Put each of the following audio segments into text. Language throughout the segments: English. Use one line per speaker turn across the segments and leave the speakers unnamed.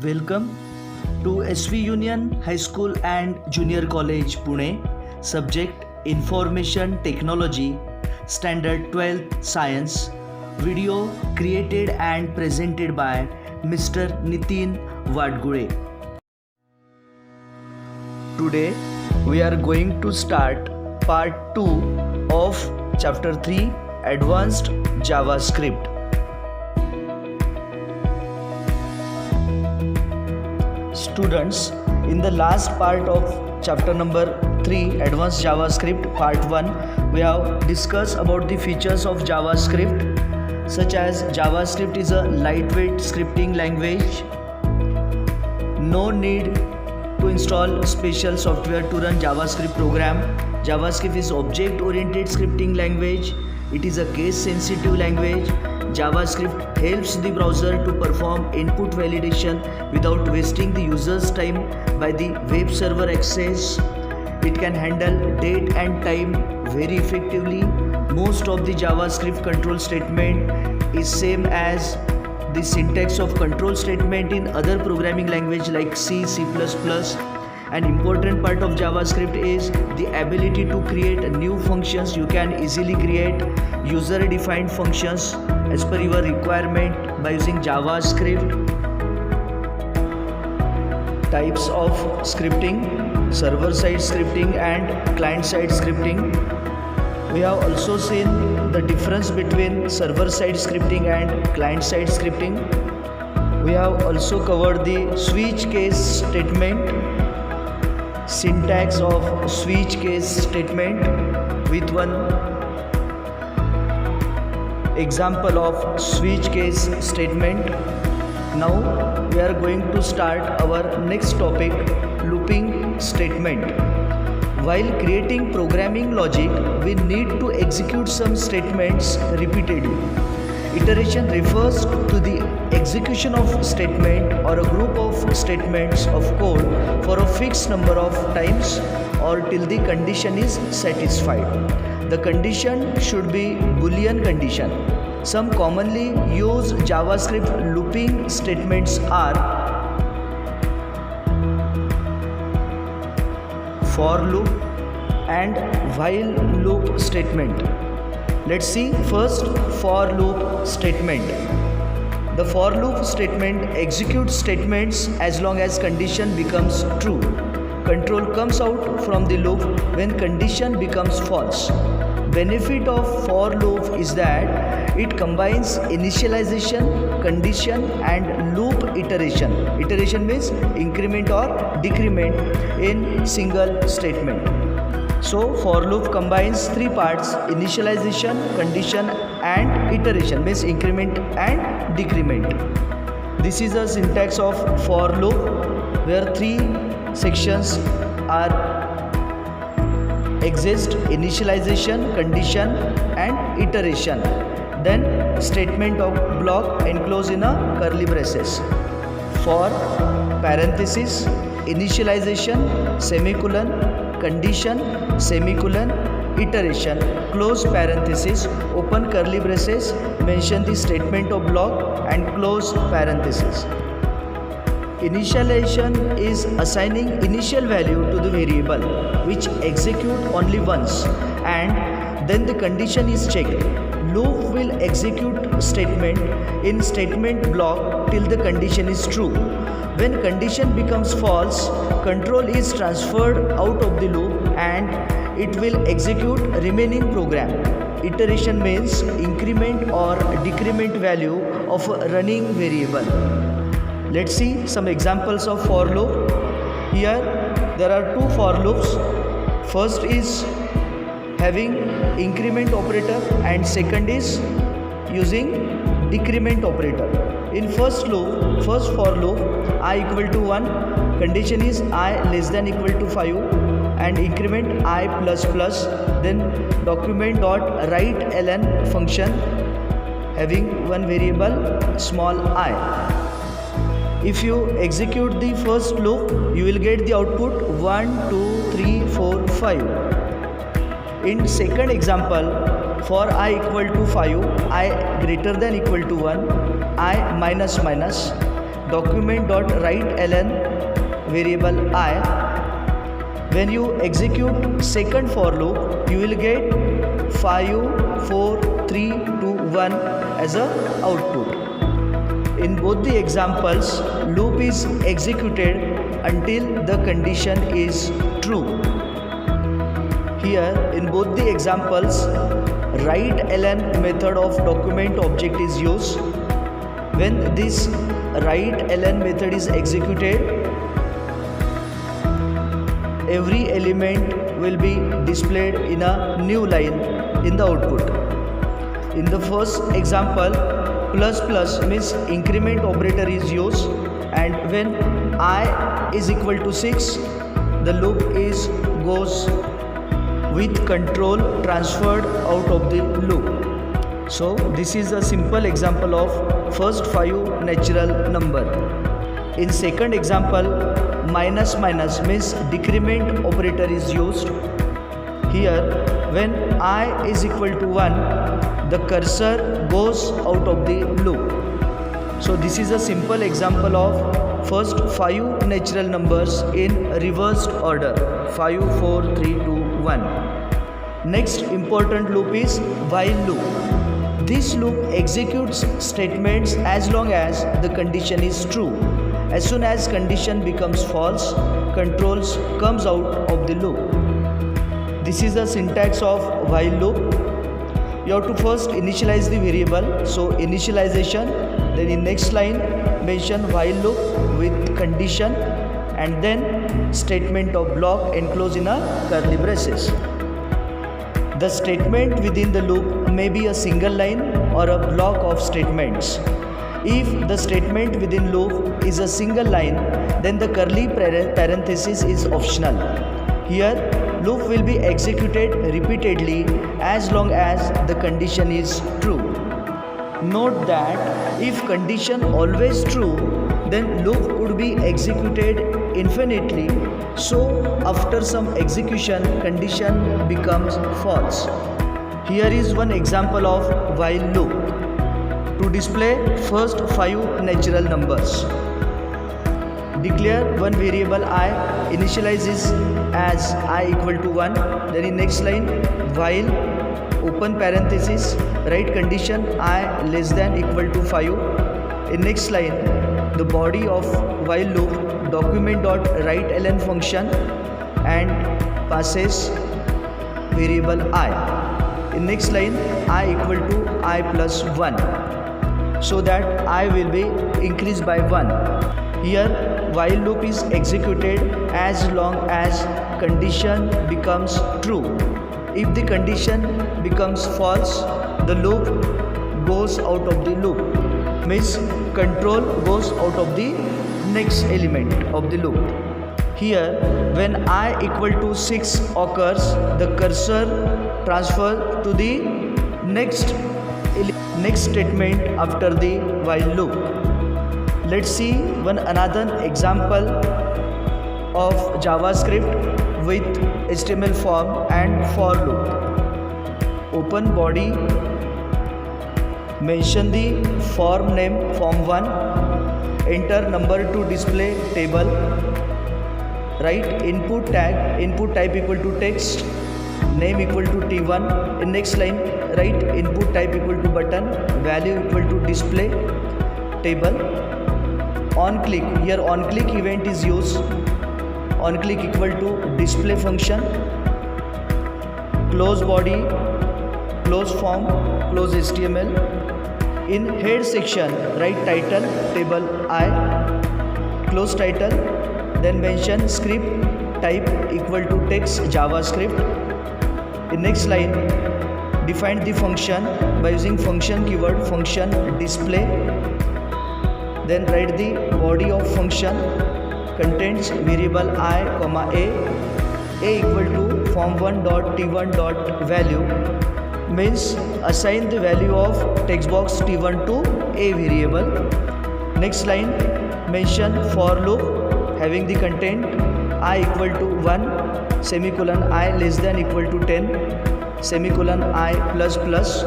Welcome to SV Union High School and Junior College Pune. Subject Information Technology, Standard 12 Science. Video created and presented by Mr. Nitin Vadgure. Today we are going to start part 2 of Chapter 3 Advanced JavaScript. Students, in the last part of chapter number 3 Advanced JavaScript part 1, we have discussed about the features of JavaScript, such as JavaScript is a lightweight scripting language. No need to install special software to run JavaScript program. JavaScript is object oriented scripting language. It is a case sensitive language. JavaScript helps the browser to perform input validation without wasting the user's time by the web server access. It can handle date and time very effectively. Most of the JavaScript control statement is same as the syntax of control statement in other programming language like C, C++. An important part of JavaScript is the ability to create new functions. You can easily create user-defined functions as per your requirement by using JavaScript. Types of scripting: server-side scripting and client-side scripting. We have also seen the difference between server-side scripting and client-side scripting. We have also covered the switch case statement, syntax of switch case statement with one example of switch case statement. Now we are going to start our next topic, looping statement. While creating programming logic, we need to execute some statements repeatedly. Iteration refers to the execution of statement or a group of statements of code for a fixed number of times or till the condition is satisfied. The condition should be Boolean condition. Some commonly used JavaScript looping statements are for loop and while loop statement. Let's see first for loop statement. The for loop statement executes statements as long as condition becomes true. Control comes out from the loop when condition becomes false. Benefit of for loop is that it combines initialization, condition and loop iteration. Iteration means increment or decrement in single statement. So for loop combines three parts: initialization, condition and iteration, means increment and decrement. This is a syntax of for loop where three sections are exist: initialization, condition and iteration. Then statement of block enclosed in a curly braces. For parenthesis, initialization, semicolon, condition, semicolon, iteration, close parenthesis, open curly braces, mention the statement of block and close parenthesis. Initialization is assigning initial value to the variable which execute only once and then the condition is checked. Loop will execute statement in statement block till the condition is true. When condition becomes false, control is transferred out of the loop and it will execute remaining program. Iteration means increment or decrement value of a running variable. Let's see some examples of for loop. Here there are two for loops. First is having increment operator and second is using decrement operator. In first for loop, I equal to 1, condition is I less than equal to 5 and increment I plus plus, then document dot write ln function having one variable small I. If you execute the first loop, you will get the output 1, 2, 3, 4, 5. In second example, for I equal to 5, I greater than equal to 1, I minus minus, document.writeLn variable I. When you execute second for loop, you will get 5, 4, 3, 2, 1 as a output. In both the examples, loop is executed until the condition is true. Here, in both the examples, writeLn method of document object is used. When this writeLn method is executed, every element will be displayed in a new line in the output. In the first example, plus plus means increment operator is used, and when I is equal to 6, the loop goes with control transferred out of the loop. So this is a simple example of first 5 natural number. In second example, minus minus means decrement operator is used. Here, when I is equal to 1, the cursor goes out of the loop. So this is a simple example of first 5 natural numbers in reversed order: 5, 4, 3, 2, 1. Next important loop is while loop. This loop executes statements as long as the condition is true. As soon as condition becomes false, controls comes out of the loop. This is the syntax of while loop. You have to first initialize the variable, so initialization, then in next line mention while loop with condition, and then statement of block enclosed in a curly braces. The statement within the loop may be a single line or a block of statements. If the statement within loop is a single line, then the curly parenthesis is optional. Here, loop will be executed repeatedly as long as the condition is true. Note that if condition always true, then loop would be executed infinitely. So after some execution, condition becomes false. Here is one example of while loop. To display first 5 natural numbers, declare one variable I, initializes as I equal to 1, then in next line while open parenthesis write condition I less than equal to 5. In next line, the body of while loop document.writeLn function and passes variable I. In next line, I equal to I plus 1, so that I will be increased by 1. Here while loop is executed as long as condition becomes true. If the condition becomes false, the loop goes out of the loop, means control goes out of the next element of the loop. Here, when I equal to 6 occurs, the cursor transfers to the next statement after the while loop. Let's see another example of JavaScript with HTML form and for loop. Open body, mention the form name form1, enter number to display table, write input tag, input type equal to text, name equal to t1. In next line, write input type equal to button, value equal to display table. On click, here on click event is used. On click equal to display function, close body, close form, close HTML. In head section, write title table I, close title, then mention script type equal to text JavaScript. In next line, define the function by using function keyword function display. Then write the body of function contains variable I, a equal to form1.t1.value, means assign the value of text box t1 to a variable. Next line, mention for loop having the content I equal to 1, semicolon I less than equal to 10, semicolon I plus plus.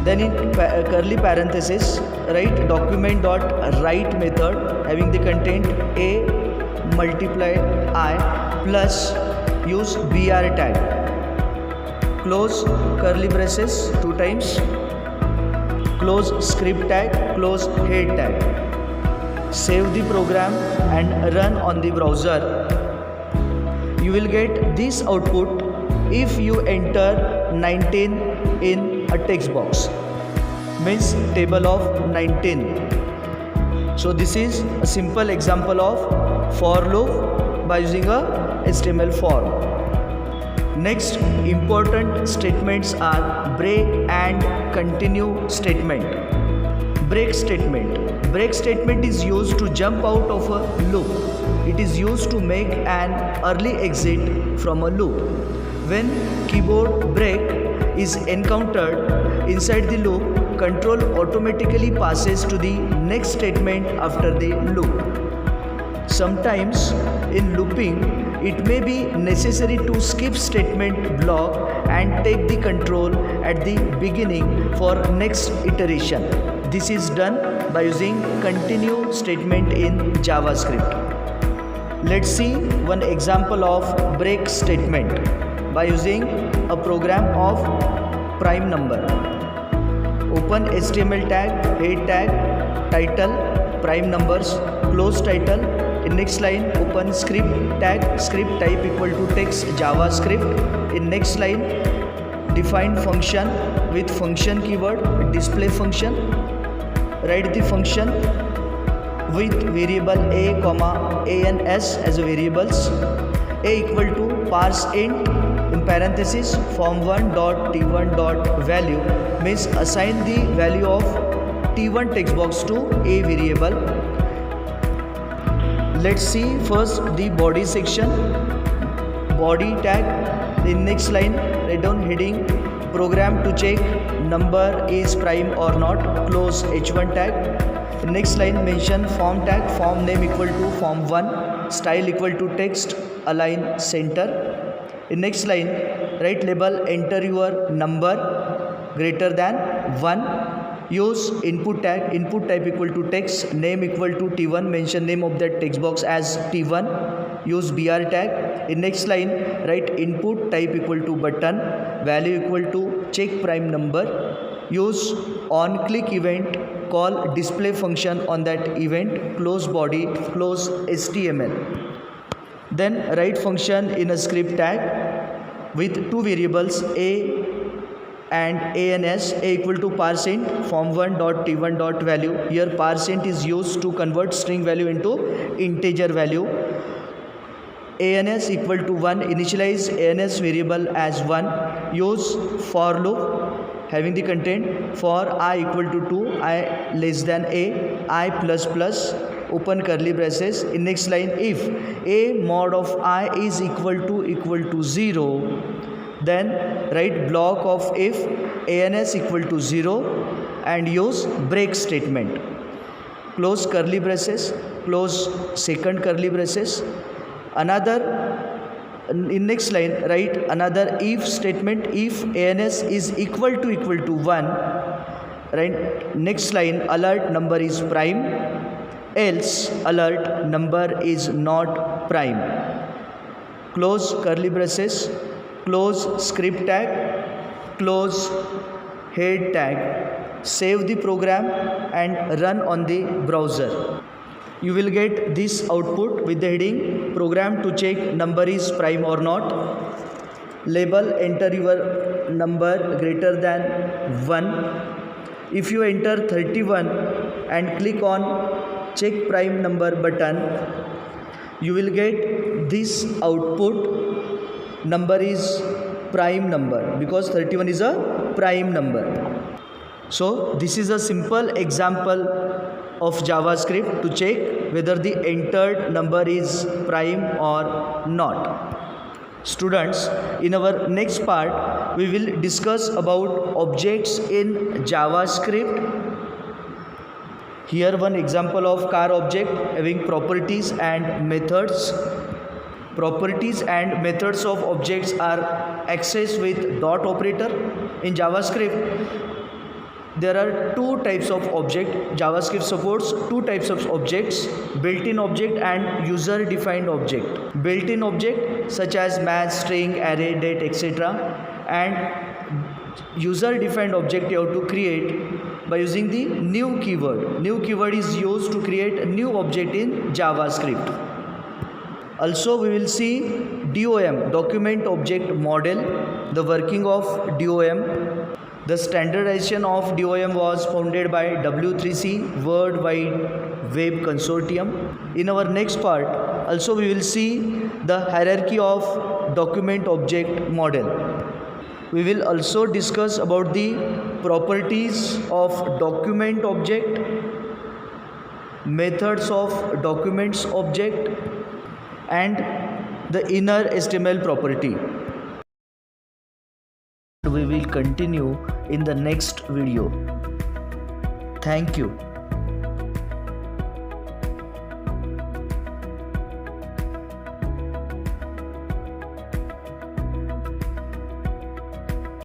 Then in curly parenthesis, write document dot write method having the content a multiplied I plus use br tag. Close curly braces 2 times. Close script tag, close head tag. Save the program and run on the browser. You will get this output if you enter 19 in a text box, means table of 19. So this is a simple example of for loop by using a HTML form. Next important statements are break and continue statement. Break statement. Break statement is used to jump out of a loop. It is used to make an early exit from a loop. When keyboard break is encountered inside the loop, control automatically passes to the next statement after the loop. Sometimes in looping, it may be necessary to skip statement block and take the control at the beginning for next iteration. This is done by using continue statement in JavaScript. Let's see one example of break statement by using a program of prime number. Open HTML tag, head tag, title, prime numbers, close title. In next line, open script tag, script type equal to text JavaScript. In next line, define function with function keyword, display function. Write the function with variable a comma ans as a variables. A equal to parse int in parenthesis form1 dot t1 dot value, means assign the value of t1 text box to a variable. Let's see first the body section. Body tag. In next line, write down heading program to check number is prime or not, close h1 tag. Next line, mention form tag, form name equal to form1, style equal to text, align center. In next line, write label enter your number greater than 1. Use input tag, input type equal to text, name equal to t1, mention name of that text box as t1. Use br tag. In next line, write input type equal to button, value equal to check prime number. Use on click event, call display function on that event, close body, close html. Then write function in a script tag with 2 variables a and ans. A equal to parseInt form1 dot t1 dot value. Here parseInt is used to convert string value into integer value. ans equal to 1, initialize ans variable as 1. Use for loop having the content for I equal to 2, I less than a, I plus plus, open curly braces. In next line, if a mod of I is equal to 0, then write block of if ans equal to 0 and use break statement. Close curly braces, close second curly braces. In next line, write another if statement. If ans is equal to 1, right? Next line, alert number is prime, else alert number is not prime. Close curly braces, close script tag, close head tag. Save the program and run on the browser. You will get this output with the heading program to check number is prime or not. Label enter your number greater than 1. If you enter 31 and click on check prime number button, you will get this output, number is prime number, because 31 is a prime number. So this is a simple example of JavaScript to check whether the entered number is prime or not. Students, in our next part, we will discuss about objects in JavaScript. Here one example of car object having properties and methods. Properties and methods of objects are accessed with dot operator. In JavaScript, there are two types of object. JavaScript supports two types of objects: built-in object and user-defined object. Built-in object such as match, string, array, date, etc. and user-defined object you have to create by using the new keyword. New keyword is used to create a new object in JavaScript. Also we will see DOM, document object model, the working of DOM. The standardization of DOM was founded by W3C, World Wide Web Consortium. In our next part, also we will see the hierarchy of document object model. We will also discuss about the properties of document object, methods of documents object, and the inner HTML property. We will continue in the next video. Thank you.